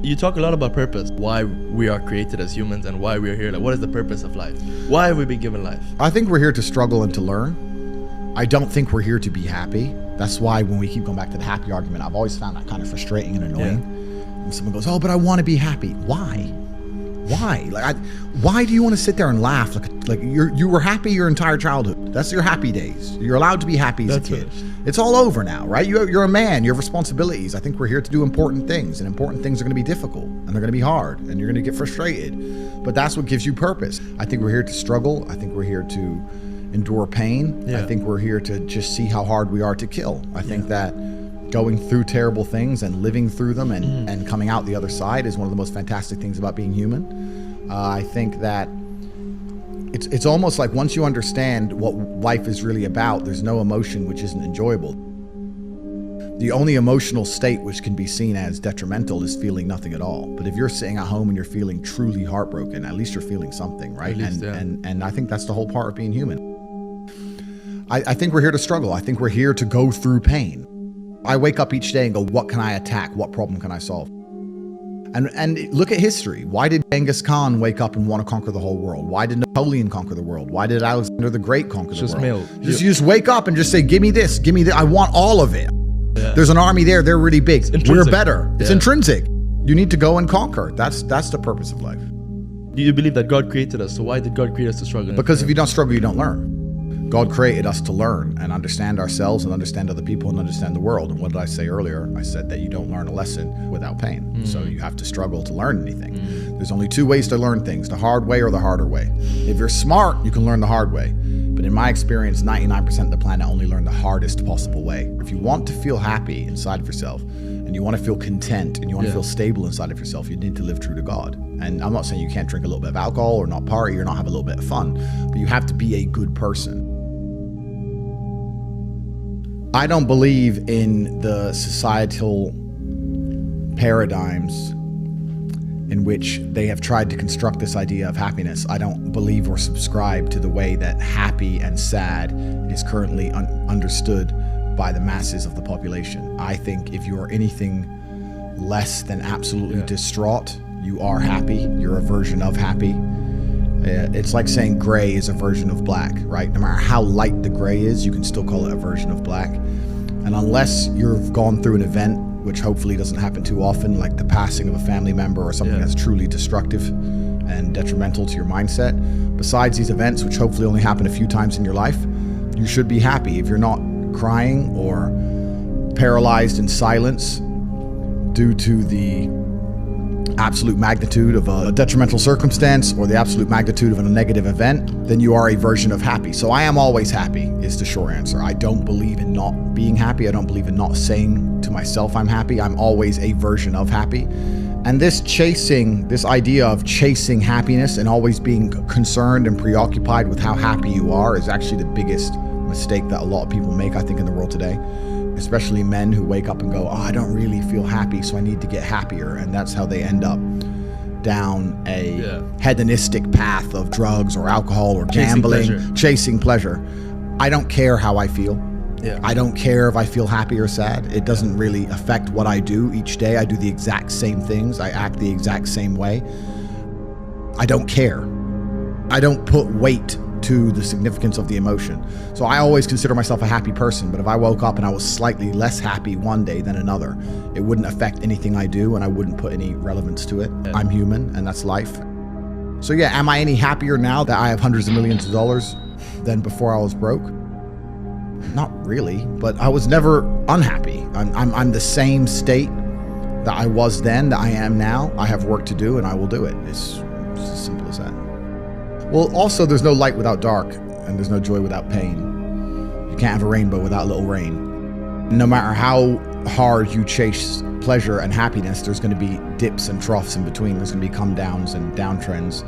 You talk a lot about purpose, why we are created as humans and why we are here. Like, what is the purpose of life? Why have we been given life? I think we're here to struggle and to learn. I don't think we're here to be happy. That's why when we keep going back to the happy argument, I've always found that kind of frustrating and annoying. Yeah. When someone goes, oh, but I want to be happy. Why? Why do you want to sit there and laugh like you were happy your entire childhood? That's your happy days. You're allowed to be happy as a kid. It's all over now, right? You're a man. You have responsibilities. I think we're here to do important things, and important things are going to be difficult, and they're going to be hard, and you're going to get frustrated. But that's what gives you purpose. I think we're here to struggle. I think we're here to endure pain. Yeah. I think we're here to just see how hard we are to kill. I think that going through terrible things and living through them and coming out the other side is one of the most fantastic things about being human. I think that it's almost like once you understand what life is really about, there's no emotion which isn't enjoyable. The only emotional state which can be seen as detrimental is feeling nothing at all. But if you're sitting at home and you're feeling truly heartbroken, at least you're feeling something, right? And I think that's the whole part of being human. I think we're here to struggle. I think we're here to go through pain. I wake up each day and go, what can I attack? What problem can I solve? And look at history. Why did Genghis Khan wake up and want to conquer the whole world? Why did Napoleon conquer the world? Why did Alexander the Great conquer the world? You just wake up and just say, give me this, give me that. I want all of it. Yeah. There's an army there. They're really big. We're better. It's intrinsic. You need to go and conquer. That's the purpose of life. Do you believe that God created us? So why did God create us to struggle? Because if you don't struggle, you don't learn. God created us to learn and understand ourselves and understand other people and understand the world. And what did I say earlier? I said that you don't learn a lesson without pain. So you have to struggle to learn anything. There's only two ways to learn things, the hard way or the harder way. If you're smart, you can learn the hard way. But in my experience, 99% of the planet only learn the hardest possible way. If you want to feel happy inside of yourself and you want to feel content and you want to feel stable inside of yourself, you need to live true to God. And I'm not saying you can't drink a little bit of alcohol or not party or not have a little bit of fun, but you have to be a good person. I don't believe in the societal paradigms in which they have tried to construct this idea of happiness. I don't believe or subscribe to the way that happy and sad is currently understood by the masses of the population. I think if you are anything less than absolutely distraught, you are happy. You're a version of happy. It's like saying gray is a version of black, right? No matter how light the gray is, you can still call it a version of black. And unless you've gone through an event, which hopefully doesn't happen too often, like the passing of a family member or something that's truly destructive and detrimental to your mindset, besides these events, which hopefully only happen a few times in your life, you should be happy. If you're not crying or paralyzed in silence due to the absolute magnitude of a detrimental circumstance or the absolute magnitude of a negative event, then you are a version of happy. So I am always happy is the short answer. I don't believe in not being happy. I don't believe in not saying to myself I'm happy. I'm always a version of happy. And this idea of chasing happiness and always being concerned and preoccupied with how happy you are is actually the biggest mistake that a lot of people make, I think, in the world today. Especially men who wake up and go, oh, I don't really feel happy, so I need to get happier. And that's how they end up down a hedonistic path of drugs or alcohol or gambling, chasing pleasure. I don't care how I feel. I don't care if I feel happy or sad. It doesn't really affect what I do each day. I do the exact same things. I act the exact same way. I don't care. I don't put weight to the significance of the emotion. So I always consider myself a happy person, but if I woke up and I was slightly less happy one day than another, it wouldn't affect anything I do and I wouldn't put any relevance to it. I'm human and that's life. So yeah, am I any happier now that I have hundreds of millions of dollars than before I was broke? Not really, but I was never unhappy. I'm the same state that I was then that I am now. I have work to do and I will do it. It's as simple as that. Well, also, there's no light without dark, and there's no joy without pain. You can't have a rainbow without a little rain. No matter how hard you chase pleasure and happiness, there's going to be dips and troughs in between. There's going to be come downs and downtrends,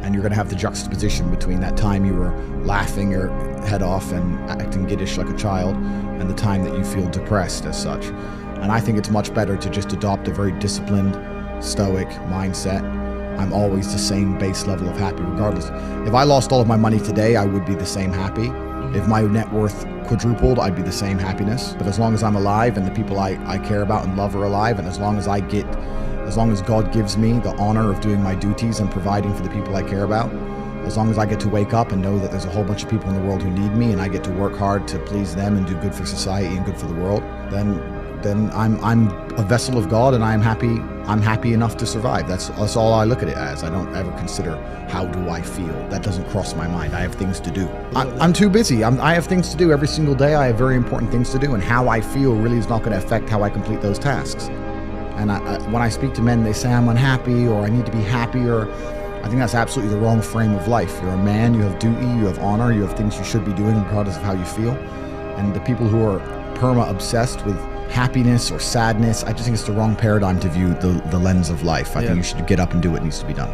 and you're going to have the juxtaposition between that time you were laughing your head off and acting giddish like a child, and the time that you feel depressed as such. And I think it's much better to just adopt a very disciplined, stoic mindset. I'm always the same base level of happy regardless. If I lost all of my money today, I would be the same happy. If my net worth quadrupled, I'd be the same happiness. But as long as I'm alive and the people I care about and love are alive, and as long as I get As long as God gives me the honor of doing my duties and providing for the people I care about, as long as I get to wake up and know that there's a whole bunch of people in the world who need me and I get to work hard to please them and do good for society and good for the world, then I'm a vessel of God, and I'm happy enough to survive. That's all I look at it as. I don't ever consider how do I feel. That doesn't cross my mind. I have things to do. I'm too busy. I have things to do every single day. I have very important things to do, and how I feel really is not going to affect how I complete those tasks. And when I speak to men, they say I'm unhappy or I need to be happier. I think that's absolutely the wrong frame of life. You're a man, you have duty, you have honor, you have things you should be doing regardless of how you feel. And the people who are perma-obsessed with happiness or sadness, I just think it's the wrong paradigm to view the lens of life. I think you should get up and do what needs to be done.